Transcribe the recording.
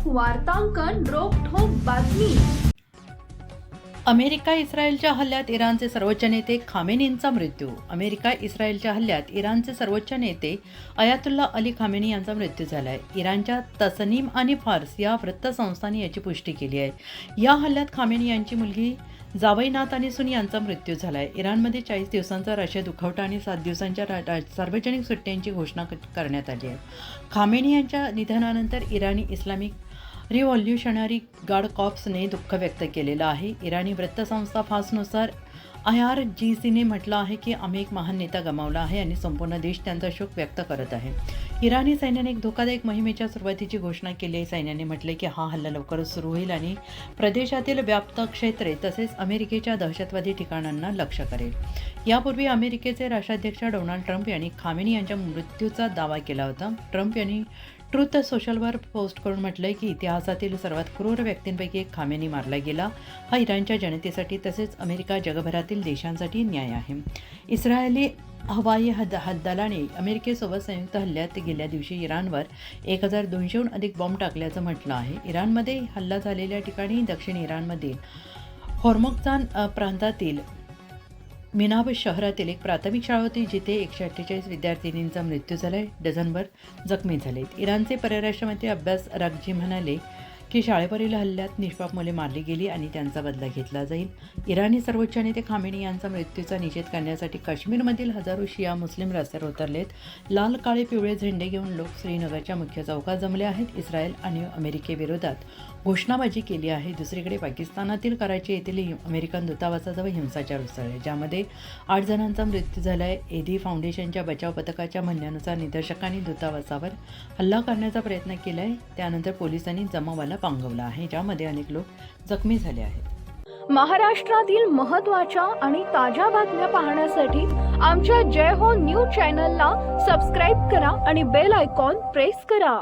ठोक वार्तांकन, रोखठोक बातमी। अमेरिका इस्रायलच्या हल्ल्यात इराणचे सर्वोच्च नेते खामेनींचा मृत्यू। अमेरिका इस्रायलच्या हल्ल्यात इराणचे सर्वोच्च नेते अयातुल्ला अली खामेनी यांचा मृत्यू झाला आहे। इराणच्या तसनीम आणि फार्स या वृत्तसंस्थांनी याची पुष्टी केली आहे। या हल्ल्यात खामेनी यांची मुलगी जावई नातानी सुनी यांचा मृत्यू झाला आहे। इराणमध्ये 40 दिवसांचा राष्ट्रीय दुखवटा आणि 7 दिवसांच्या सार्वजनिक सुट्ट्यांची घोषणा करण्यात आली आहे। खामेनी यांच्या निधनानंतर इराणी इस्लामिक रिव्होल्युशनरी गार्ड कॉर्प्सने दुःख व्यक्त केलेलं आहे। इराणी वृत्तसंस्था फासनुसार IRGCने म्हटलं आहे की आम्ही एक महान नेता गमावला आहे आणि संपूर्ण देश त्यांचा शोक व्यक्त करत आहे। इराणी सैन्याने एक धोकादायक मोहिमेच्या सुरुवातीची घोषणा केली आहे। सैन्याने म्हटले की हा हल्ला लवकरच सुरू होईल आणि प्रदेशातील व्याप्त क्षेत्रे तसेच अमेरिकेच्या दहशतवादी ठिकाणांना लक्ष्य करेल। यापूर्वी अमेरिकेचे राष्ट्राध्यक्ष डोनाल्ड ट्रम्प यांनी खामेनी यांच्या मृत्यूचा दावा केला होता। ट्रम्प यांनी ट्रुथ सोशलवर पोस्ट करून म्हटलंय की इतिहासातील सर्वात क्रूर व्यक्तींपैकी एक खामेनी मारला गेला। हा इराणच्या जनतेसाठी तसेच अमेरिका जगभरातील देशांसाठी न्याय आहे। इस्रायली हवाई दलाने अमेरिकेसोबत संयुक्त हल्ल्यात गेल्या दिवशी इराणवर 1200हून अधिक बॉम्ब टाकल्याचं म्हटलं आहे। इराणमध्ये हल्ला झालेल्या ठिकाणी दक्षिण इराणमधील होर्मुझगान प्रांतातील मिनाब शहरातील एक प्राथमिक शाळा होती जिथे 148 विद्यार्थिनींचा मृत्यू झाला आहे। डझनभर जखमी झालेत। इराणचे परराष्ट्र मंत्री अब्बास अराघची म्हणाले की शाळेवरील हल्ल्यात निष्पाप मुले मारली गेली आणि त्यांचा बदला घेतला जाईल। इराणी सर्वोच्च नेते खामेनी यांचा मृत्यूचा निषेध करण्यासाठी काश्मीरमधील हजारो शिया मुस्लिम रस्त्यावर उतरलेत। लाल काळे पिवळे झेंडे घेऊन लोक श्रीनगरच्या मुख्य चौकात जमले आहेत। इस्रायल आणि अमेरिकेविरोधात घोषणाबाजी केली आहे। दुसरीकडे पाकिस्तानातील कराची येथील अमेरिकन दूतावासाजवळ हिंसाचार उसळले ज्यामध्ये 8 जणांचा मृत्यू झाला आहे। एदी फाउंडेशनच्या बचाव पथकाच्या म्हणण्यानुसार निदर्शकांनी दूतावासावर हल्ला करण्याचा प्रयत्न केला आहे। त्यानंतर पोलिसांनी जमावाला पांगवला आहे ज्यामध्ये अनेक लोक जखमी झाले आहेत। महाराष्ट्रातील महत्त्वाच्या आणि ताज्या बातम्या पाहण्यासाठी आमच्या जय हो न्यूज चॅनलला सबस्क्राईब करा आणि बेल आयकॉन प्रेस करा।